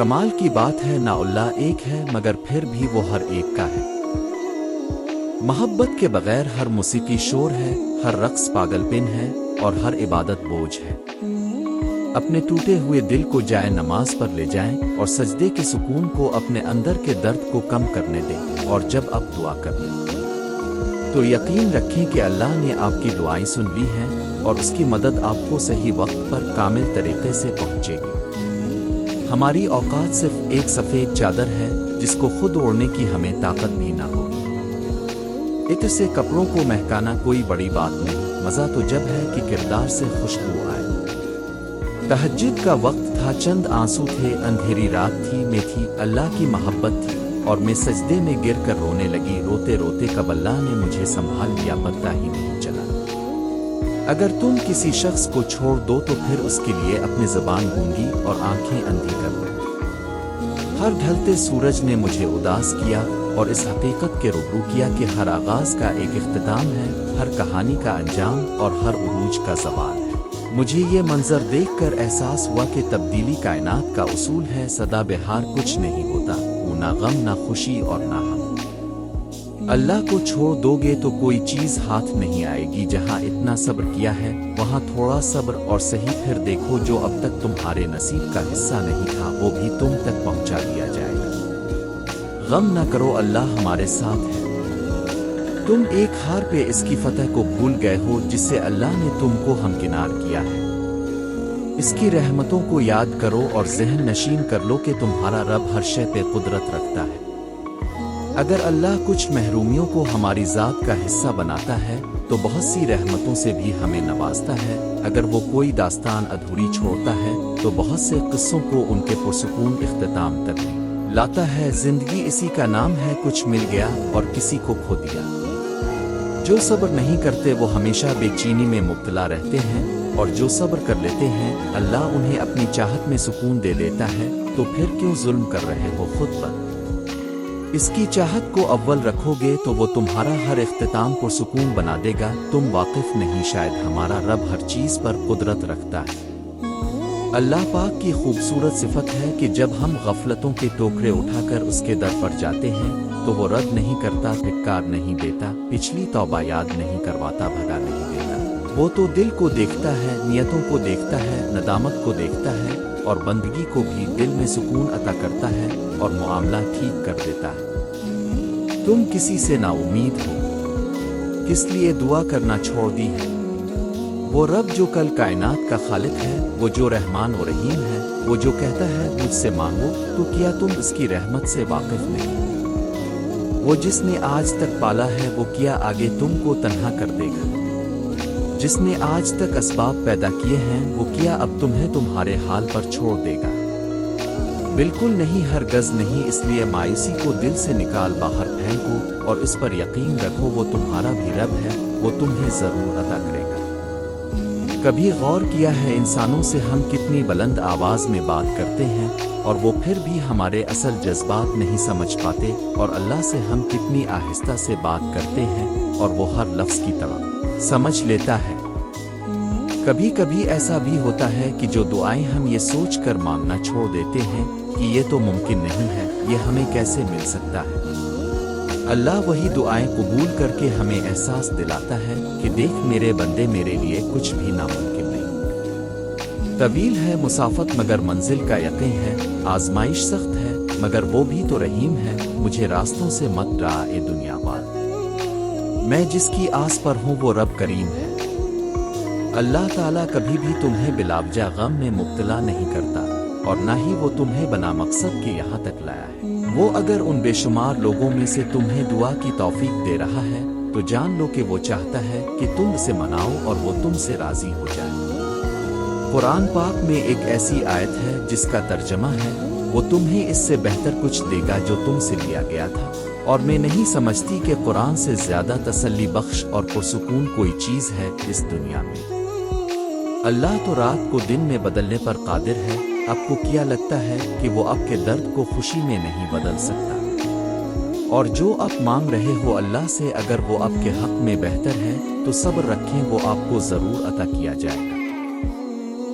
کمال کی بات ہے نہ اللہ ایک ہے مگر پھر بھی وہ ہر ایک کا ہے۔ محبت کے بغیر ہر موسیقی شور ہے، ہر رقص پاگل پن ہے اور ہر عبادت بوجھ ہے۔ اپنے ٹوٹے ہوئے دل کو جائے نماز پر لے جائیں اور سجدے کے سکون کو اپنے اندر کے درد کو کم کرنے دیں، اور جب آپ دعا کریں تو یقین رکھیں کہ اللہ نے آپ کی دعائیں سن لی ہیں اور اس کی مدد آپ کو صحیح وقت پر کامل طریقے سے پہنچے گی۔ ہماری اوقات صرف ایک سفید چادر ہے جس کو خود اوڑھنے کی ہمیں طاقت بھی نہ ہو۔ عطر سے کپڑوں کو مہکانا کوئی بڑی بات نہیں، مزہ تو جب ہے کہ کردار سے خوشبو آئے۔ تہجد کا وقت تھا، چند آنسو تھے، اندھیری رات تھی، میں تھی، اللہ کی محبت تھی، اور میں سجدے میں گر کر رونے لگی۔ روتے روتے کب اللہ نے مجھے سنبھال لیا، پتہ ہی نہیں چلا۔ اگر تم کسی شخص کو چھوڑ دو تو پھر اس کے لیے اپنی زبان گونگی اور آنکھیں اندھی کر دو۔ ہر ڈھلتے سورج نے مجھے اداس کیا اور اس حقیقت کے روبرو کیا کہ ہر آغاز کا ایک اختتام ہے، ہر کہانی کا انجام اور ہر عروج کا زوال ہے۔ مجھے یہ منظر دیکھ کر احساس ہوا کہ تبدیلی کائنات کا اصول ہے، سدا بہار کچھ نہیں ہوتا، وہ نہ غم نہ خوشی اور نہ ہم۔ اللہ کو چھوڑ دو گے تو کوئی چیز ہاتھ نہیں آئے گی۔ جہاں اتنا صبر کیا ہے وہاں تھوڑا صبر اور صحیح پھر دیکھو جو اب تک تمہارے نصیب کا حصہ نہیں تھا وہ بھی تم تک پہنچا دیا جائے گا۔ غم نہ کرو، اللہ ہمارے ساتھ ہے۔ تم ایک ہار پہ اس کی فتح کو بھول گئے ہو جس سے اللہ نے تم کو ہمکنار کیا ہے۔ اس کی رحمتوں کو یاد کرو اور ذہن نشین کر لو کہ تمہارا رب ہر شے پہ قدرت رکھتا ہے۔ اگر اللہ کچھ محرومیوں کو ہماری ذات کا حصہ بناتا ہے تو بہت سی رحمتوں سے بھی ہمیں نوازتا ہے۔ اگر وہ کوئی داستان ادھوری چھوڑتا ہے تو بہت سے قصوں کو ان کے پرسکون اختتام تک لاتا ہے۔ زندگی اسی کا نام ہے، کچھ مل گیا اور کسی کو کھو دیا۔ جو صبر نہیں کرتے وہ ہمیشہ بے چینی میں مبتلا رہتے ہیں، اور جو صبر کر لیتے ہیں اللہ انہیں اپنی چاہت میں سکون دے دیتا ہے۔ تو پھر کیوں ظلم کر رہے ہو خود پر؟ اس کی چاہت کو اول رکھو گے تو وہ تمہارا ہر اختتام پرسکون بنا دے گا۔ تم واقف نہیں، شاید ہمارا رب ہر چیز پر قدرت رکھتا ہے۔ اللہ پاک کی خوبصورت صفت ہے کہ جب ہم غفلتوں کے ٹوکرے اٹھا کر اس کے در پر جاتے ہیں تو وہ رد نہیں کرتا، دھکار نہیں دیتا، پچھلی توبہ یاد نہیں کرواتا، بھگا نہیں دیتا۔ وہ تو دل کو دیکھتا ہے، نیتوں کو دیکھتا ہے، ندامت کو دیکھتا ہے اور بندگی کو بھی دل میں سکون عطا کرتا ہے اور معاملہ ٹھیک کر دیتا ہے۔ تم کسی سے نا امید ہو، کس لیے دعا کرنا چھوڑ دی ہے؟ وہ رب جو کل کائنات کا خالق ہے، وہ جو رحمان و رحیم ہے، وہ جو کہتا ہے مجھ سے مانگو، تو کیا تم اس کی رحمت سے واقف نہیں؟ وہ جس نے آج تک پالا ہے وہ کیا آگے تم کو تنہا کر دے گا؟ جس نے آج تک اسباب پیدا کیے ہیں وہ کیا اب تمہیں تمہارے حال پر چھوڑ دے گا؟ بالکل نہیں، ہرگز نہیں۔ اس لیے مایوسی کو دل سے نکال باہر پھینکو اور اس پر یقین رکھو وہ تمہارا بھی رب ہے، وہ تمہیں ضرور عطا کرے گا۔ کبھی غور کیا ہے انسانوں سے ہم کتنی بلند آواز میں بات کرتے ہیں اور وہ پھر بھی ہمارے اصل جذبات نہیں سمجھ پاتے، اور اللہ سے ہم کتنی آہستہ سے بات کرتے ہیں اور وہ ہر لفظ کی طرح سمجھ لیتا ہے۔ کبھی کبھی ایسا بھی ہوتا ہے کہ جو دعائیں ہم یہ سوچ کر مانگنا چھوڑ دیتے ہیں کہ یہ تو ممکن نہیں ہے، یہ ہمیں کیسے مل سکتا ہے، اللہ وہی دعائیں قبول کر کے ہمیں احساس دلاتا ہے کہ دیکھ میرے بندے، میرے لیے کچھ بھی ناممکن نہیں۔ طویل ہے مسافت مگر منزل کا یقین ہے، آزمائش سخت ہے مگر وہ بھی تو رحیم ہے، مجھے راستوں سے مت ڈرا اے دنیا وال، میں جس کی آس پر ہوں وہ رب کریم ہے۔ اللہ تعالیٰ کبھی بھی تمہیں بلاوجہ غم میں مبتلا نہیں کرتا، اور نہ ہی وہ تمہیں بنا مقصد کے یہاں تک لایا ہے۔ وہ اگر ان بے شمار لوگوں میں سے تمہیں دعا کی توفیق دے رہا ہے تو جان لو کہ وہ چاہتا ہے کہ تم اسے مناؤ اور وہ تم سے راضی ہو جائے۔ قرآن پاک میں ایک ایسی آیت ہے جس کا ترجمہ ہے، وہ تمہیں اس سے بہتر کچھ دے گا جو تم سے لیا گیا تھا، اور میں نہیں سمجھتی کہ قرآن سے زیادہ تسلی بخش اور پرسکون کوئی چیز ہے اس دنیا میں۔ اللہ تو رات کو دن میں بدلنے پر قادر ہے، آپ کو کیا لگتا ہے کہ وہ آپ کے درد کو خوشی میں نہیں بدل سکتا؟ اور جو آپ مانگ رہے ہو اللہ سے، اگر وہ آپ کے حق میں بہتر ہے تو صبر رکھیں، وہ آپ کو ضرور عطا کیا جائے گا۔